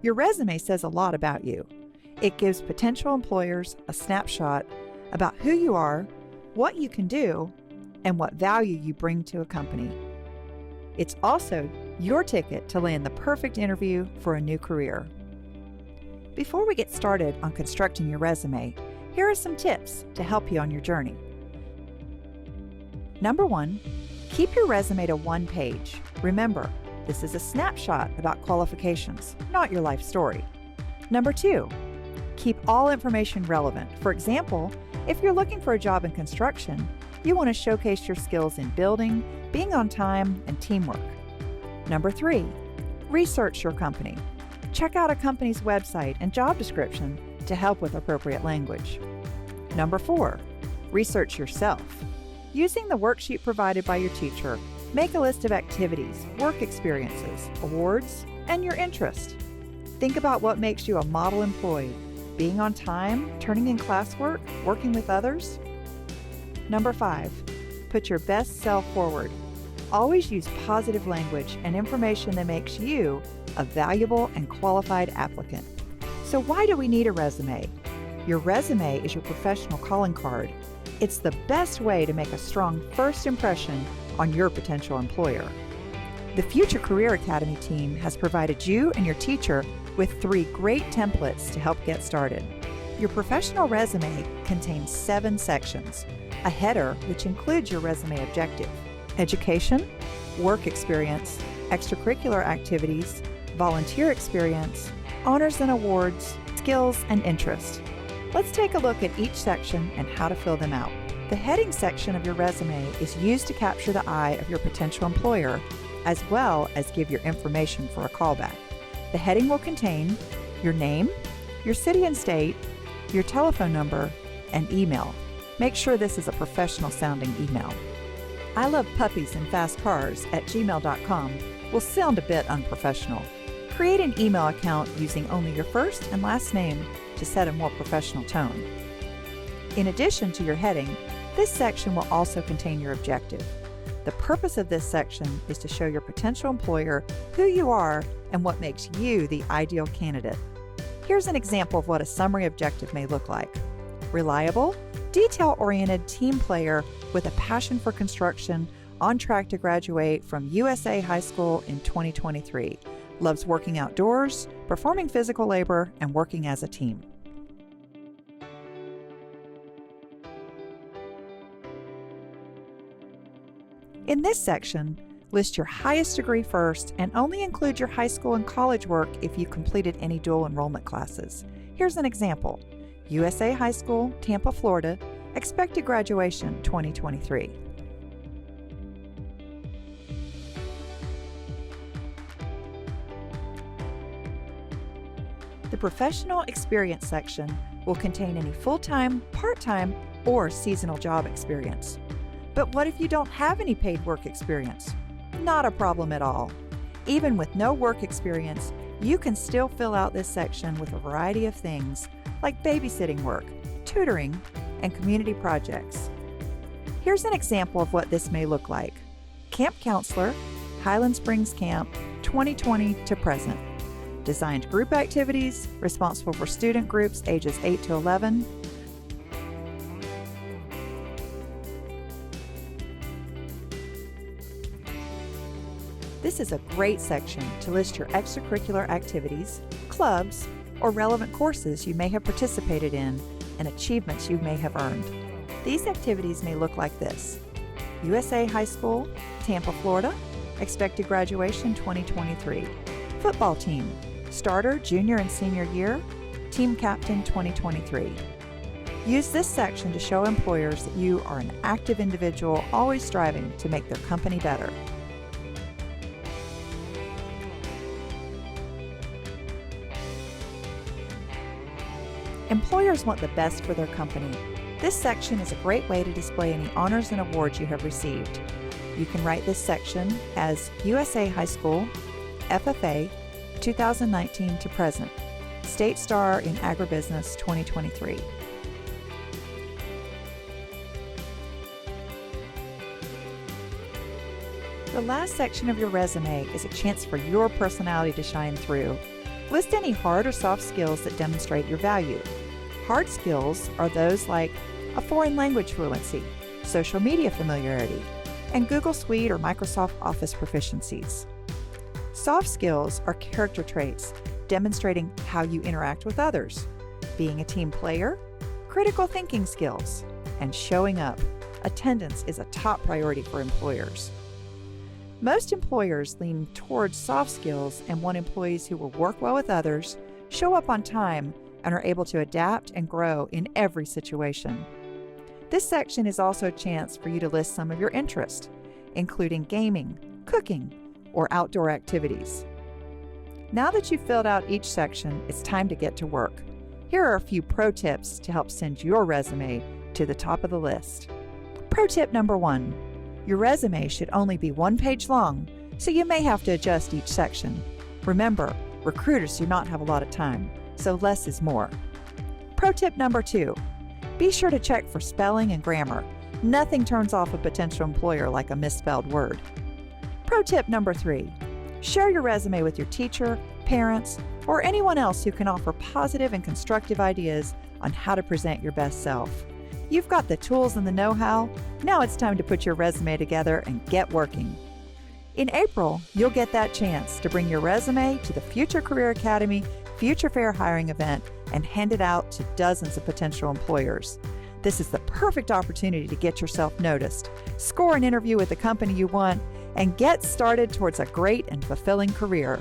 Your resume says a lot about you. It gives potential employers a snapshot about who you are, what you can do, and what value you bring to a company. It's also your ticket to land the perfect interview for a new career. Before we get started on constructing your resume, here are some tips to help you on your journey. Number 1, keep your resume to one page. Remember, this is a snapshot about qualifications, not your life story. Number 2, keep all information relevant. For example, if you're looking for a job in construction, you want to showcase your skills in building, being on time, and teamwork. Number 3, research your company. Check out a company's website and job description to help with appropriate language. Number 4, research yourself. Using the worksheet provided by your teacher, make a list of activities, work experiences, awards, and your interest. Think about what makes you a model employee: being on time, turning in classwork, working with others. Number 5, put your best self forward. Always use positive language and information that makes you a valuable and qualified applicant. So why do we need a resume? Your resume is your professional calling card. It's the best way to make a strong first impression on your potential employer. The Future Career Academy team has provided you and your teacher with 3 great templates to help get started. Your professional resume contains 7 sections. A header, which includes your resume objective, education, work experience, extracurricular activities, volunteer experience, honors and awards, skills, and interest. Let's take a look at each section and how to fill them out. The heading section of your resume is used to capture the eye of your potential employer, as well as give your information for a callback. The heading will contain your name, your city and state, your telephone number, and email. Make sure this is a professional sounding email. I love puppies and fast cars at gmail.com will sound a bit unprofessional. Create an email account using only your first and last name to set a more professional tone. In addition to your heading, this section will also contain your objective. The purpose of this section is to show your potential employer who you are and what makes you the ideal candidate. Here's an example of what a summary objective may look like. Reliable, detail-oriented team player with a passion for construction, on track to graduate from USA High School in 2023. Loves working outdoors, performing physical labor, and working as a team. In this section, list your highest degree first and only include your high school and college work if you completed any dual enrollment classes. Here's an example. USA High School, Tampa, Florida, expected graduation 2023. The professional experience section will contain any full-time, part-time, or seasonal job experience. But what if you don't have any paid work experience? Not a problem at all. Even with no work experience, you can still fill out this section with a variety of things like babysitting work, tutoring, and community projects. Here's an example of what this may look like. Camp counselor, Highland Springs Camp, 2020 to present. Designed group activities, responsible for student groups ages 8 to 11. This is a great section to list your extracurricular activities, clubs, or relevant courses you may have participated in and achievements you may have earned. These activities may look like this: USA High School, Tampa, Florida, expected graduation 2023. Football team, starter, junior, and senior year, team captain 2023. Use this section to show employers that you are an active individual always striving to make their company better. Employers want the best for their company. This section is a great way to display any honors and awards you have received. You can write this section as USA High School, FFA, 2019 to present, State Star in Agribusiness 2023. The last section of your resume is a chance for your personality to shine through. List any hard or soft skills that demonstrate your value. Hard skills are those like a foreign language fluency, social media familiarity, and Google Suite or Microsoft Office proficiencies. Soft skills are character traits demonstrating how you interact with others, being a team player, critical thinking skills, and showing up. Attendance is a top priority for employers. Most employers lean towards soft skills and want employees who will work well with others, show up on time, and are able to adapt and grow in every situation. This section is also a chance for you to list some of your interests, including gaming, cooking, or outdoor activities. Now that you've filled out each section, it's time to get to work. Here are a few pro tips to help send your resume to the top of the list. Pro tip number 1. Your resume should only be 1 page long, so you may have to adjust each section. Remember, recruiters do not have a lot of time, so less is more. Pro tip number 2. Be sure to check for spelling and grammar. Nothing turns off a potential employer like a misspelled word. Pro tip number 3. Share your resume with your teacher, parents, or anyone else who can offer positive and constructive ideas on how to present your best self. You've got the tools and the know-how. Now it's time to put your resume together and get working. In April, you'll get that chance to bring your resume to the Future Career Academy Future Fair hiring event and hand it out to dozens of potential employers. This is the perfect opportunity to get yourself noticed, score an interview with the company you want, and get started towards a great and fulfilling career.